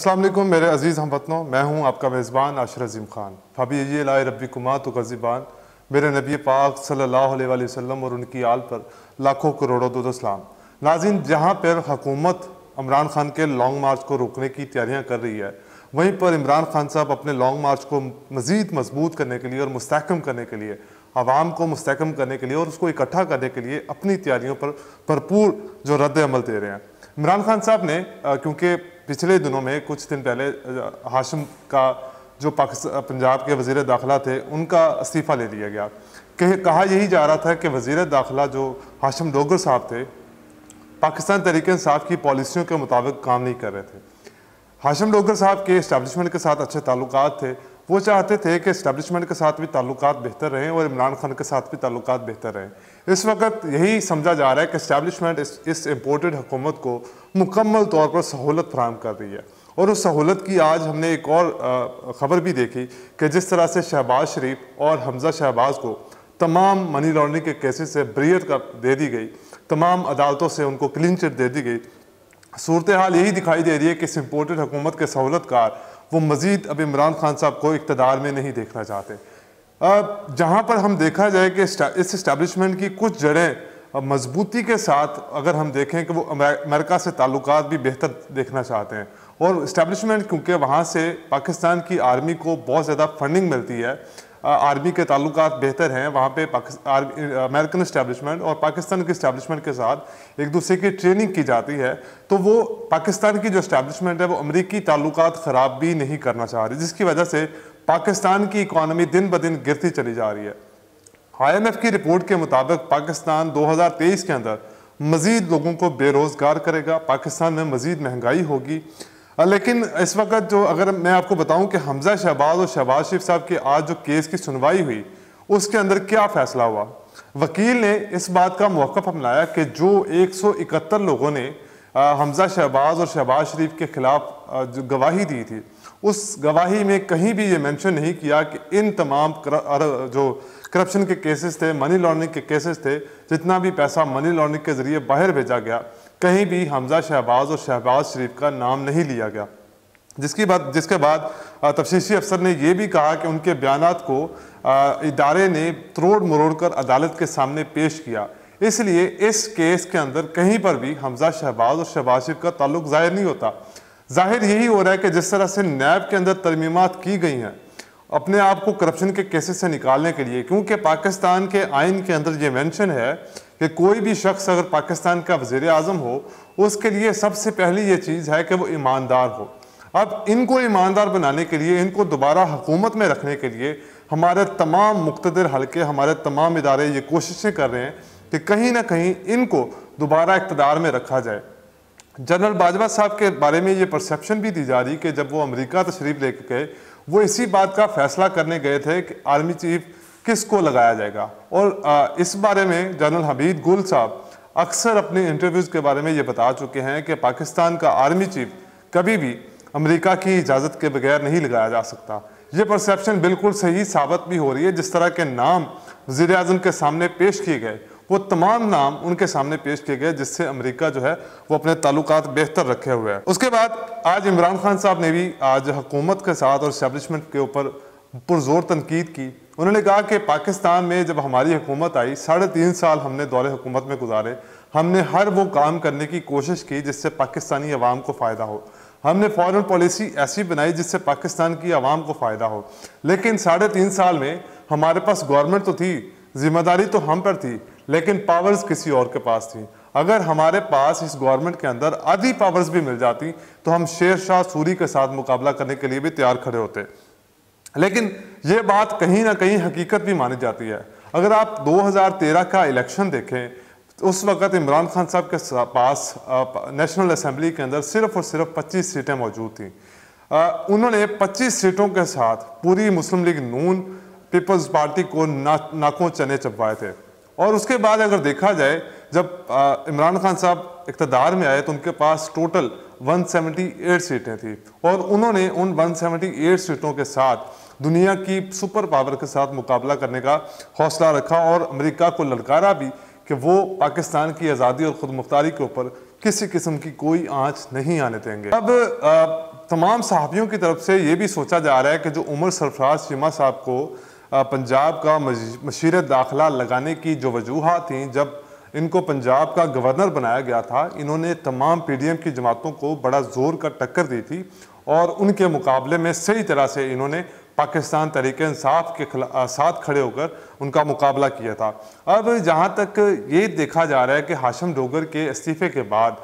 अस्सलाम वालेकुम मेरे अजीज़ हमवतनों, मैं हूं आपका मेज़बान आशिर अज़ीम ख़ान। फ़बी लाए रब्बिकुमा तो गज़िबान। मेरे नबी पाक सल्लल्लाहु अलैहि वसल्लम और उनकी आल पर लाखों करोड़ों दुरूद सलाम। नाज़रीन, जहां पर हुकूमत इमरान खान के लॉन्ग मार्च को रोकने की तैयारियां कर रही है, वहीं पर इमरान खान साहब अपने लॉन्ग मार्च को मज़ीद मजबूत करने के लिए और मुस्तहकम करने के लिए, आवाम को मुस्तहकम करने के लिए और उसको इकट्ठा करने के लिए अपनी तैयारियों पर भरपूर जो रद्द अमल दे रहे हैं। इमरान खान साहब ने क्योंकि पिछले दिनों में कुछ दिन पहले हाशिम का जो पंजाब के वज़ीर दाखिला थे, उनका इस्तीफ़ा ले लिया गया। कहा यही जा रहा था कि वज़ीर दाखिला जो हाशिम डोगर साहब थे, पाकिस्तान तहरीक इंसाफ की पॉलिसियों के मुताबिक काम नहीं कर रहे थे। हाशिम डोगर साहब के इस्टेब्लिशमेंट के साथ अच्छे ताल्लुकात थे, वो चाहते थे कि इस्टेब्लिशमेंट के साथ भी ताल्लुकात बेहतर रहें और इमरान खान के साथ भी ताल्लुकात बेहतर रहें। इस वक्त यही समझा जा रहा है कि इस्टेब्लिशमेंट इस इम्पोर्टेड हुकूमत को मुकम्मल तौर पर सहूलत फराहम कर रही है। और उस सहूलत की आज हमने एक और ख़बर भी देखी कि जिस तरह से शहबाज शरीफ और हमजा शहबाज को तमाम मनी लॉन्ड्रिंग के केसेस से बरीयत दे दी गई, तमाम अदालतों से उनको क्लीन चिट दे दी गई। सूरत हाल यही दिखाई दे रही है कि इस इम्पोर्टेड हुकूमत के सहूलतकार वो मज़ीद अब इमरान खान साहब को इक़्तिदार में नहीं देखना चाहते। जहाँ पर हम देखा जाए कि इस इस्टेब्लिशमेंट की कुछ जड़ें मजबूती के साथ अगर हम देखें कि वो अमेरिका से ताल्लुकात भी बेहतर देखना चाहते हैं, और इस्टेब्लिशमेंट क्योंकि वहाँ से पाकिस्तान की आर्मी को बहुत ज़्यादा फंडिंग मिलती है, आर्मी के ताल्लुकात बेहतर हैं, वहाँ पे अमेरिकन इस्टेब्लिशमेंट और पाकिस्तान के इस्टेब्लिशमेंट के साथ एक दूसरे की ट्रेनिंग की जाती है, तो वो पाकिस्तान की जो इस्टेब्लिशमेंट है वो अमरीकी ताल्लुकात ख़राब भी नहीं करना चाह रही, जिसकी वजह से पाकिस्तान की इकॉनमी दिन ब दिन गिरती चली जा रही है। IMF की रिपोर्ट के मुताबिक पाकिस्तान 2023 के अंदर मज़ीद लोगों को बेरोज़गार करेगा, पाकिस्तान में मज़ीद महंगाई होगी। लेकिन इस वक्त जो अगर मैं आपको बताऊं कि हमजा शहबाज और शहबाज शरीफ साहब के आज जो केस की सुनवाई हुई, उसके अंदर क्या फ़ैसला हुआ। वकील ने इस बात का मौक़िफ़ अपनाया कि जो 171 लोगों ने हमजा शहबाज और शहबाज शरीफ के ख़िलाफ़ जो गवाही दी थी, उस गवाही में कहीं भी ये मेंशन नहीं किया कि इन तमाम जो करप्शन के केसेस थे, मनी लॉन्ड्रिंग के केसेस थे, जितना भी पैसा मनी लॉन्ड्रिंग के ज़रिए बाहर भेजा गया, कहीं भी हमजा शहबाज और शहबाज शरीफ का नाम नहीं लिया गया। जिसके बाद तफ्तीशी अफसर ने यह भी कहा कि उनके बयानात को इदारे ने तोड़ मरोड़ कर अदालत के सामने पेश किया, इसलिए इस केस के अंदर कहीं पर भी हमजा शहबाज और शहबाज शरीफ का ताल्लुक ज़ाहिर नहीं होता। जाहिर यही हो रहा है कि जिस तरह से नैब के अंदर तरमीमात की गई हैं अपने आप को करप्शन के केसेस से निकालने के लिए, क्योंकि पाकिस्तान के आइन के अंदर ये मेंशन है कि कोई भी शख्स अगर पाकिस्तान का वज़ीर आज़म हो, उसके लिए सबसे पहली ये चीज़ है कि वो ईमानदार हो। अब इनको ईमानदार बनाने के लिए, इनको दोबारा हुकूमत में रखने के लिए हमारे तमाम मुक़्तदिर हल्के, हमारे तमाम इदारे ये कोशिशें कर रहे हैं कि कहीं ना कहीं इनको दोबारा इक़्तिदार में रखा जाए। जनरल बाजवा साहब के बारे में ये परसेप्शन भी दी जा रही कि जब वो अमेरिका तशरीफ़ लेके गए, वो इसी बात का फैसला करने गए थे कि आर्मी चीफ किसको लगाया जाएगा। और इस बारे में जनरल हमीद गुल साहब अक्सर अपने इंटरव्यूज़ के बारे में ये बता चुके हैं कि पाकिस्तान का आर्मी चीफ कभी भी अमेरिका की इजाज़त के बगैर नहीं लगाया जा सकता। ये परसेप्शन बिल्कुल सही साबित भी हो रही है। जिस तरह के नाम वज़ीर आज़म के सामने पेश किए गए, वो तमाम नाम उनके सामने पेश किए गए जिससे अमेरिका जो है वो अपने ताल्लुकात बेहतर रखे हुए है। उसके बाद आज इमरान खान साहब ने भी आज हुकूमत के साथ और इस्टेब्लिशमेंट के ऊपर पुरजोर तनकीद की। उन्होंने कहा कि पाकिस्तान में जब हमारी हुकूमत आई, 3.5 साल हमने दौरे हुकूमत में गुजारे, हमने हर वो काम करने की कोशिश की जिससे पाकिस्तानी अवाम को फ़ायदा हो। हमने फॉरेन पॉलिसी ऐसी बनाई जिससे पाकिस्तान की आवाम को फ़ायदा हो। लेकिन 3.5 साल में हमारे पास गवर्नमेंट तो थी, जिम्मेदारी तो हम पर थी, लेकिन पावर्स किसी और के पास थी। अगर हमारे पास इस गवर्नमेंट के अंदर आधी पावर्स भी मिल जाती तो हम शेर शाह सूरी के साथ मुकाबला करने के लिए भी तैयार खड़े होते। लेकिन ये बात कहीं ना कहीं हकीकत भी मानी जाती है। अगर आप 2013 का इलेक्शन देखें, उस वक़्त इमरान खान साहब के पास नेशनल असम्बली के अंदर सिर्फ और सिर्फ 25 सीटें मौजूद थीं। उन्होंने 25 सीटों के साथ पूरी मुस्लिम लीग नून पीपल्स पार्टी को नाकों चने चबवाए थे। और उसके बाद अगर देखा जाए, जब इमरान खान साहब इक़्तिदार में आए तो उनके पास टोटल 178 सीटें थी और उन्होंने उन 178 सीटों के साथ दुनिया की सुपर पावर के साथ मुकाबला करने का हौसला रखा और अमेरिका को ललकारा भी कि वो पाकिस्तान की आज़ादी और खुद मुख्तारी के ऊपर किसी किस्म की कोई आंच नहीं आने देंगे। अब तमाम सहाफ़ियों की तरफ से ये भी सोचा जा रहा है कि जो उमर सरफराज चीमा साहब को पंजाब का मशीर दाखिला लगाने की जो वजूहात थी, जब इनको पंजाब का गवर्नर बनाया गया था, इन्होंने तमाम PDM की जमातों को बड़ा ज़ोर का टक्कर दी थी और उनके मुकाबले में सही तरह से इन्होंने पाकिस्तान तहरीक-ए-इंसाफ के साथ खड़े होकर उनका मुकाबला किया था। अब जहाँ तक ये देखा जा रहा है कि हाशिम डोगर के इस्तीफ़े के बाद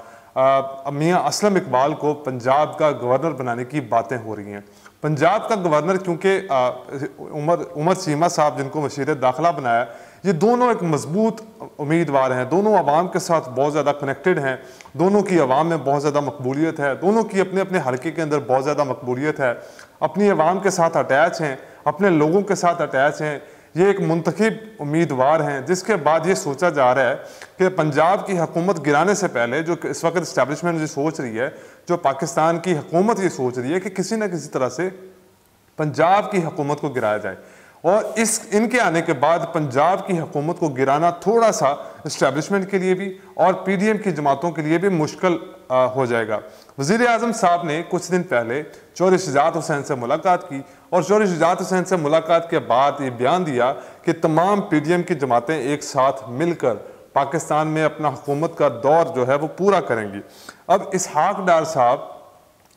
मियाँ असलम इकबाल को पंजाब का गवर्नर बनाने की बातें हो रही हैं। पंजाब का गवर्नर क्योंकि उमर चीमा साहब जिनको मशीर दाखिला बनाया, ये दोनों एक मजबूत उम्मीदवार हैं, दोनों आवाम के साथ बहुत ज़्यादा कनेक्टेड हैं, दोनों की आवाम में बहुत ज़्यादा मकबूलियत है, दोनों की अपने अपने हल्के के अंदर बहुत ज़्यादा मकबूलियत है, अपनी आवाम के साथ अटैच हैं, अपने लोगों के साथ अटैच हैं। ये एक मुंतखब उम्मीदवार हैं, जिसके बाद ये सोचा जा रहा है कि पंजाब की हुकूमत गिराने से पहले जो इस वक्त इस्टेब्लिशमेंट जो सोच रही है, जो पाकिस्तान की हुकूमत ये सोच रही है कि किसी न किसी तरह से पंजाब की हुकूमत को गिराया जाए, और इनके आने के बाद पंजाब की हुकूमत को गिराना थोड़ा सा इस्टेब्लिशमेंट के लिए भी और PDM की जमातों के लिए भी मुश्किल हो जाएगा। वज़ीर आज़म साहब ने कुछ दिन पहले चौधरी शुजात हुसैन से मुलाकात की और चौधरी शुजात हुसैन से मुलाकात के बाद ये बयान दिया कि तमाम PDM की जमातें एक साथ मिलकर पाकिस्तान में अपना हुकूमत का दौर जो है वो पूरा करेंगी। अब इसहाक डार साहब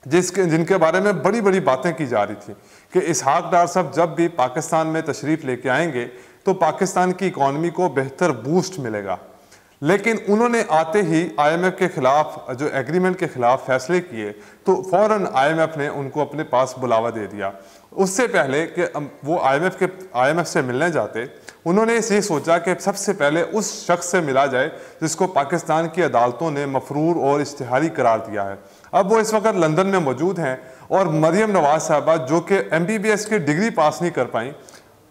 जिनके बारे में बड़ी बड़ी बातें की जा रही थी कि इसहाक डार साहब जब भी पाकिस्तान में तशरीफ़ लेके आएंगे तो पाकिस्तान की इकॉनमी को बेहतर बूस्ट मिलेगा, लेकिन उन्होंने आते ही IMF के ख़िलाफ़ जो एग्रीमेंट के ख़िलाफ़ फैसले किए तो फ़ौरन IMF ने उनको अपने पास बुलावा दे दिया। उससे पहले कि वो IMF से मिलने जाते, उन्होंने ये सोचा कि सबसे पहले उस शख्स से मिला जाए जिसको पाकिस्तान की अदालतों ने मफरूर और इश्तिहारी करार दिया है। अब वो इस वक्त लंदन में मौजूद हैं और मरियम नवाज साहबा जो कि MBBS की डिग्री पास नहीं कर पाई,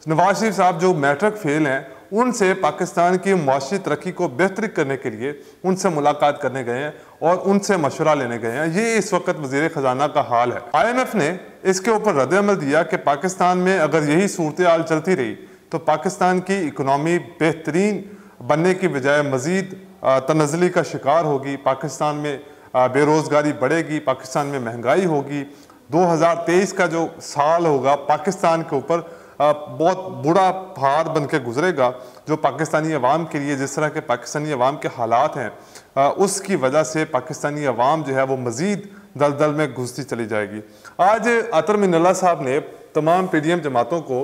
नवाज शरीफ साहब जो मैट्रिक फेल हैं, उनसे पाकिस्तान की मुआशी तरक्की को बेहतर करने के लिए उनसे मुलाकात करने गए हैं और उनसे मशवरा लेने गए हैं। ये इस वक्त वज़ीर ख़जाना का हाल है। IMF ने इसके ऊपर रद्द-ए-अमल दिया कि पाकिस्तान में अगर यही सूरत हाल चलती रही तो पाकिस्तान की इकनॉमी बेहतरीन बनने की बजाय मज़ीद तनज़्ज़ुली का शिकार होगी, पाकिस्तान में बेरोज़गारी बढ़ेगी, पाकिस्तान में महंगाई होगी। 2023 का जो साल होगा पाकिस्तान के ऊपर बहुत बुरा भार बन के गुजरेगा, जो पाकिस्तानी अवाम के लिए जिस तरह के पाकिस्तानी अवाम के हालात हैं उसकी वजह से पाकिस्तानी अवाम जो है वो मज़ीद दलदल में घुसती चली जाएगी। आज अतर मिनल्ला साहब ने तमाम PDM जमातों को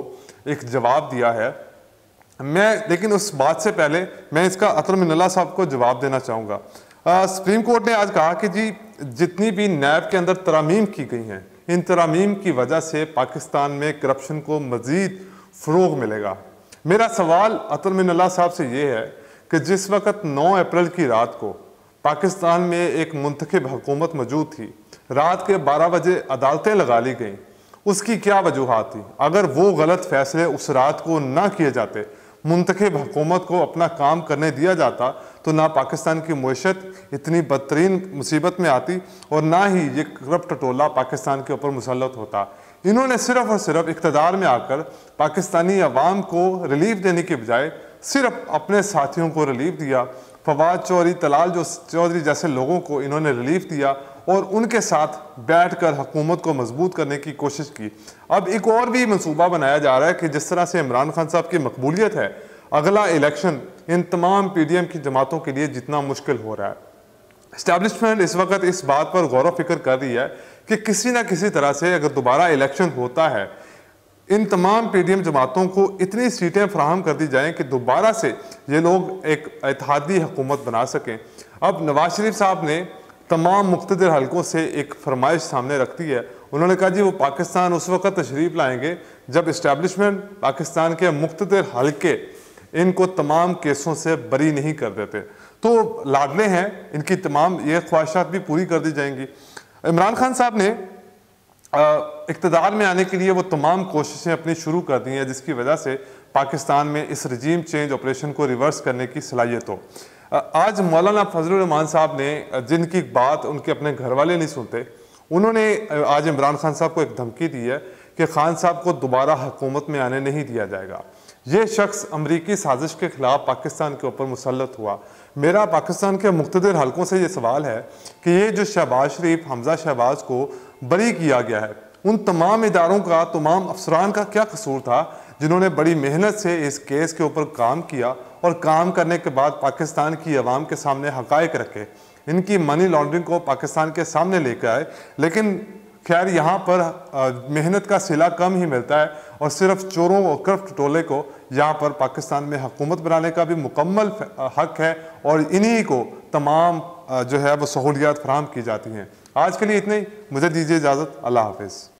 एक जवाब दिया है, लेकिन उस बात से पहले मैं इसका अतर मिनल्ला साहब को जवाब देना चाहूँगा। सुप्रीम कोर्ट ने आज कहा कि जी जितनी भी नैब के अंदर तरामीम की गई हैं, इन तरामीम की वजह से पाकिस्तान में करप्शन को मज़ीद फ़रोग़ मिलेगा। मेरा सवाल अतर मिनल्ला साहब से ये है कि जिस वक्त 9 अप्रैल की रात को पाकिस्तान में एक मुंतखब हुकूमत मौजूद थी, रात के 12 बजे अदालतें लगा ली गईं, उसकी क्या वजूहात थी? अगर वो गलत फैसले उस रात को ना किए जाते, मुंतखब हुकूमत को अपना काम करने दिया जाता, तो ना पाकिस्तान की मईशत इतनी बदतरीन मुसीबत में आती और ना ही ये करप्ट टोला पाकिस्तान के ऊपर मुसल्लत होता। इन्होंने सिर्फ और सिर्फ इक़्तिदार में आकर पाकिस्तानी अवाम को रिलीफ देने के बजाय सिर्फ अपने साथियों को रिलीफ दिया। फवाद चौधरी, तलाल चौधरी जैसे लोगों को इन्होंने रिलीफ दिया और उनके साथ बैठकर हुकूमत को मजबूत करने की कोशिश की। अब एक और भी मंसूबा बनाया जा रहा है कि जिस तरह से इमरान खान साहब की मकबूलियत है, अगला इलेक्शन इन तमाम PDM की जमातों के लिए जितना मुश्किल हो रहा है। इस्टेब्लिशमेंट इस वक्त इस बात पर गौर व फिक्र कर रही है कि किसी न किसी तरह से अगर दोबारा इलेक्शन होता है, इन तमाम PDM जमातों को इतनी सीटें फराहम कर दी जाएँ कि दोबारा से ये लोग एक इत्तेहादी हुकूमत बना सकें। अब नवाज शरीफ साहब ने तमाम मुख्तदिर हलकों से एक फरमाइश सामने रख दी है। उन्होंने कहा जी वो पाकिस्तान उस वक्त तशरीफ़ लाएंगे जब इस्टेब्लिशमेंट पाकिस्तान के मुख्तदिर हलके इनको तमाम केसों से बरी नहीं कर देते। तो लाडले हैं, इनकी तमाम ये ख्वाहिशात भी पूरी कर दी जाएंगी। इमरान खान साहब ने इक़्तिदार में आने के लिए वो तमाम कोशिशें अपनी शुरू कर दी हैं जिसकी वजह से पाकिस्तान में इस रजीम चेंज ऑपरेशन को रिवर्स करने की सलाहियत हो। आज मौलाना फजलुर रहमान साहब ने, जिनकी बात उनके अपने घर वाले नहीं सुनते, उन्होंने आज इमरान खान साहब को एक धमकी दी है कि खान साहब को दोबारा हुकूमत में आने नहीं दिया जाएगा। ये शख्स अमरीकी साजिश के खिलाफ पाकिस्तान के ऊपर मुसल्लत हुआ। मेरा पाकिस्तान के मुख्तदिर हलकों से ये सवाल है कि ये जो शहबाज शरीफ, हमजा शहबाज को बरी किया गया है। उन तमाम इदारों का, तमाम अफसरान का क्या कसूर था जिन्होंने बड़ी मेहनत से इस केस के ऊपर काम किया और काम करने के बाद पाकिस्तान की आवाम के सामने हकायक रखे, इनकी मनी लॉन्ड्रिंग को पाकिस्तान के सामने लेकर आए। लेकिन खैर यहाँ पर मेहनत का सिला कम ही मिलता है और सिर्फ चोरों और करप्ट टोले को यहाँ पर पाकिस्तान में हुकूमत बनाने का भी मुकम्मल हक है और इन्हीं को तमाम जो है वो सहूलियात फराहम की जाती हैं। आज के लिए इतने ही, मुझे दीजिए इजाज़त। अल्लाह हाफिज़।